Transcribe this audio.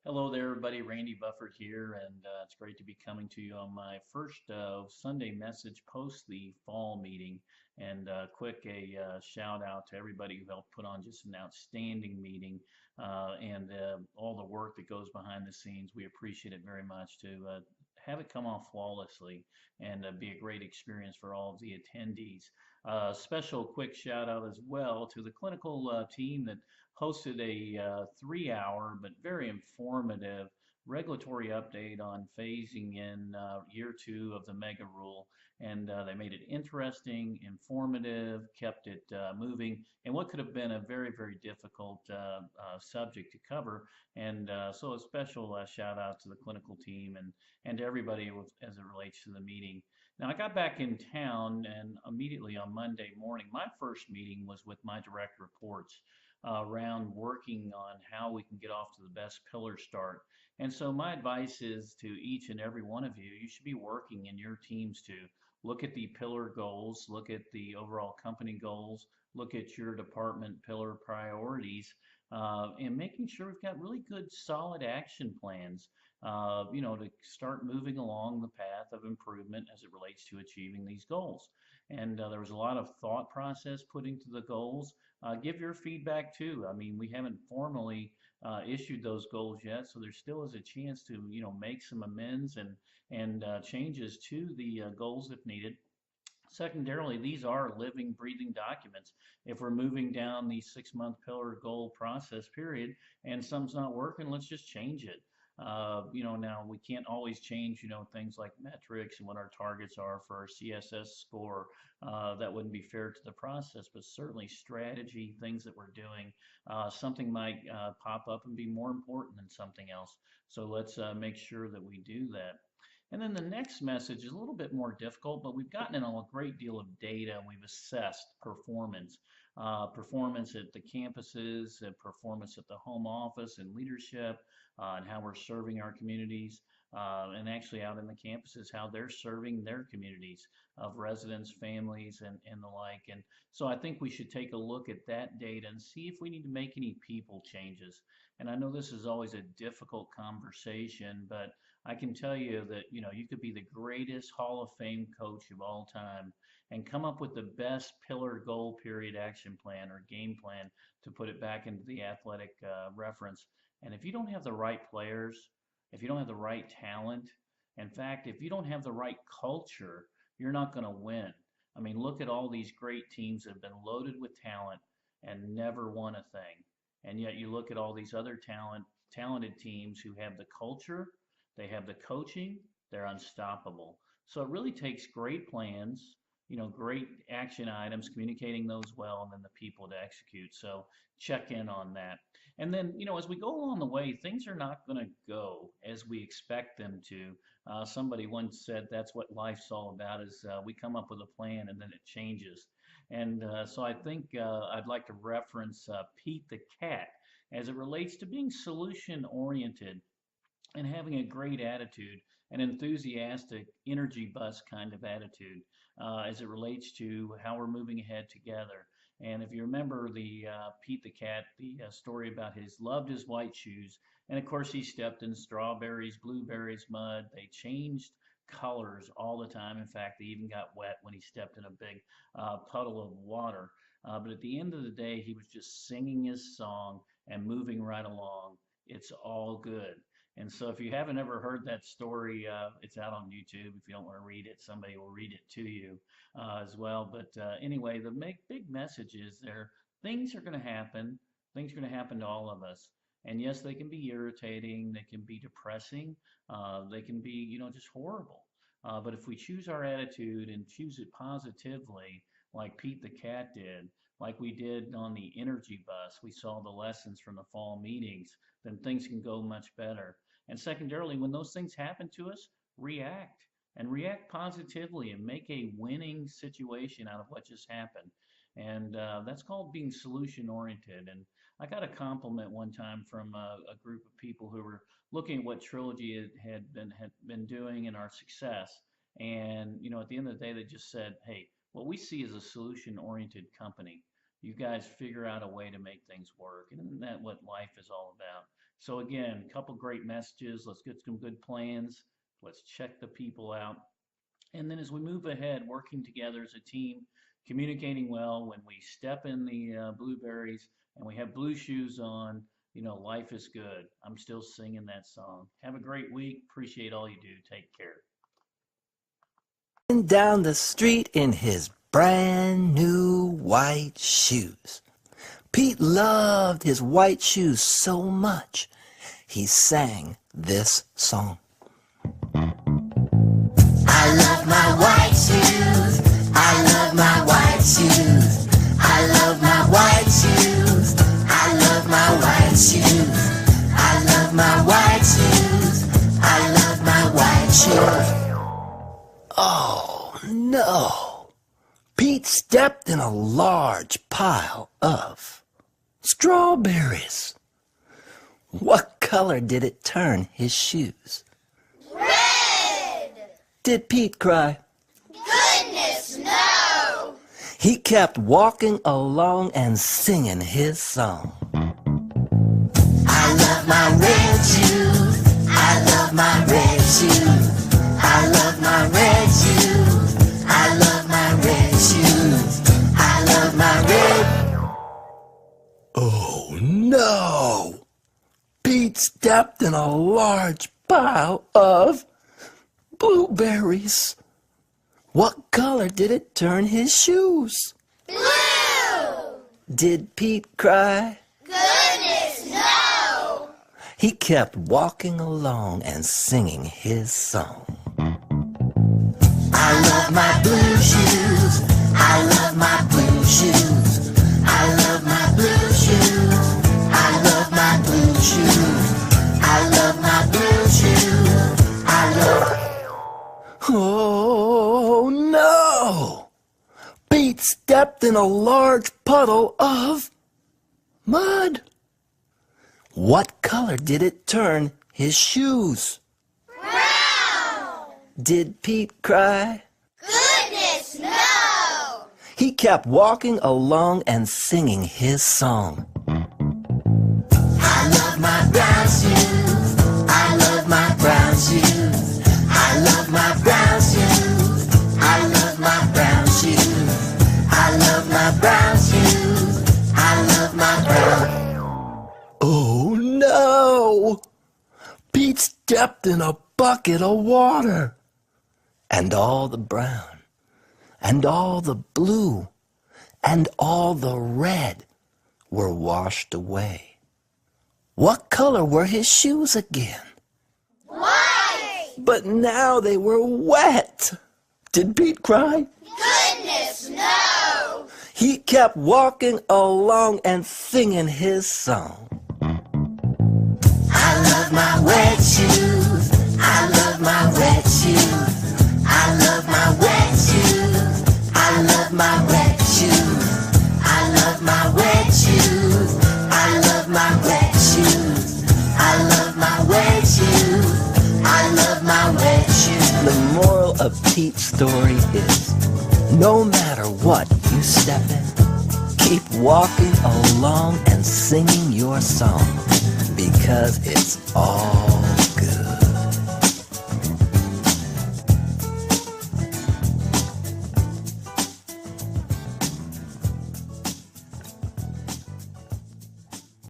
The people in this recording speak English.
Hello there, everybody. Randy Bufford here, and it's great to be coming to you on my first Sunday message post the fall meeting. And quick shout out to everybody who helped put on just an outstanding meeting and all the work that goes behind the scenes. We appreciate it very much to have it come off flawlessly and be a great experience for all of the attendees. Special quick shout out as well to the clinical team that hosted a 3 hour but very informative regulatory update on phasing in year two of the mega rule. And they made it interesting, informative, kept it moving, and what could have been a very, very difficult subject to cover. And so a special shout out to the clinical team and to everybody as it relates to the meeting. Now, I got back in town, and immediately on Monday morning, my first meeting was with my direct reports around working on how we can get off to the best pillar start. And so my advice is to each and every one of you, you should be working in your teams to look at the pillar goals, look at the overall company goals, look at your department pillar priorities, and making sure we've got really good solid action plans, to start moving along the path of improvement as it relates to achieving these goals. And there was a lot of thought process put into the goals. Give your feedback too. I mean, we haven't formally issued those goals yet, so there still is a chance to, make some amends and changes to the goals if needed. Secondarily, these are living, breathing documents. If we're moving down the 6 month pillar goal process period and some's not working, let's just change it. Now we can't always change, things like metrics and what our targets are for our CSS score. That wouldn't be fair to the process, but certainly strategy, things that we're doing, something might pop up and be more important than something else. So let's make sure that we do that. And then the next message is a little bit more difficult, but we've gotten in a great deal of data and we've assessed performance. Performance at the campuses, performance at the home office and leadership, and how we're serving our communities, and actually out in the campuses, how they're serving their communities of residents, families, and the like. And so I think we should take a look at that data and see if we need to make any people changes. And I know this is always a difficult conversation, but I can tell you that you could be the greatest Hall of Fame coach of all time and come up with the best pillar goal period action plan or game plan to put it back into the athletic reference. And if you don't have the right players, if you don't have the right talent, in fact, if you don't have the right culture, you're not going to win. I mean, look at all these great teams that have been loaded with talent and never won a thing. And yet you look at all these other talented teams who have the culture, they have the coaching, they're unstoppable. So it really takes great plans, great action items, communicating those well, and then the people to execute. So check in on that. And then, as we go along the way, things are not going to go as we expect them to. Somebody once said that's what life's all about is we come up with a plan and then it changes. And so I think I'd like to reference Pete the Cat as it relates to being solution oriented and having a great attitude, an enthusiastic energy bus kind of attitude as it relates to how we're moving ahead together. And if you remember the Pete the Cat, the story about his loved his white shoes, and of course he stepped in strawberries, blueberries, mud. They changed colors all the time. In fact, they even got wet when he stepped in a big puddle of water. But at the end of the day, he was just singing his song and moving right along. It's all good. And so if you haven't ever heard that story, it's out on YouTube. If you don't want to read it, somebody will read it to you as well. But anyway, the big message is there, things are going to happen. Things are going to happen to all of us. And yes, they can be irritating. They can be depressing. They can be, just horrible. But if we choose our attitude and choose it positively, like Pete the Cat did, like we did on the energy bus, we saw the lessons from the fall meetings, then things can go much better. And secondarily, when those things happen to us, react and react positively and make a winning situation out of what just happened. And that's called being solution oriented. And I got a compliment one time from a group of people who were looking at what Trilogy had been doing and our success. And at the end of the day, they just said, "Hey, what we see is a solution oriented company. You guys figure out a way to make things work." And isn't that what life is all about? So again, a couple great messages. Let's get some good plans. Let's check the people out. And then as we move ahead, working together as a team, communicating well, when we step in the blueberries and we have blue shoes on, life is good. I'm still singing that song. Have a great week. Appreciate all you do. Take care. Down the street in his brand new white shoes. Pete loved his white shoes so much, he sang this song. I love my white shoes. I love my white shoes. I love my white shoes. I love my white shoes. I love my white shoes. I love my white shoes. Oh, no. Pete stepped in a large pile of strawberries. What color did it turn his shoes? Red! Did Pete cry? Goodness, no! He kept walking along and singing his song. I love my red shoes. I love my red shoes. I love my red shoes. I love my red shoes. I love my red. Oh no! Pete stepped in a large pile of blueberries. What color did it turn his shoes? Blue! Did Pete cry? Goodness, no! He kept walking along and singing his song. I love my blue shoes. I love my blue shoes. I love my blue shoes. I love my blue shoes. I love my blue shoes. I love. Oh no! Pete stepped in a large puddle of mud. What color did it turn his shoes? Brown! Did Pete cry? Goodness, no! He kept walking along and singing his song. I love my brown shoes. I love my brown shoes. I love my brown shoes. I love my brown shoes. I love my brown shoes. I love my brown. Oh no! Pete stepped in a bucket of water. And all the brown, and all the blue, and all the red were washed away. What color were his shoes again? White! But now they were wet. Did Pete cry? Goodness, no! He kept walking along and singing his song. I love my wet shoes. I love my wet shoes. I love my wet shoes. I love my wet shoes. I love my wet shoes. I love my wet shoes. I love my wet shoes. I love my wet shoes. The moral of Pete's story is, no matter what you step in, keep walking along and singing your song, because it's all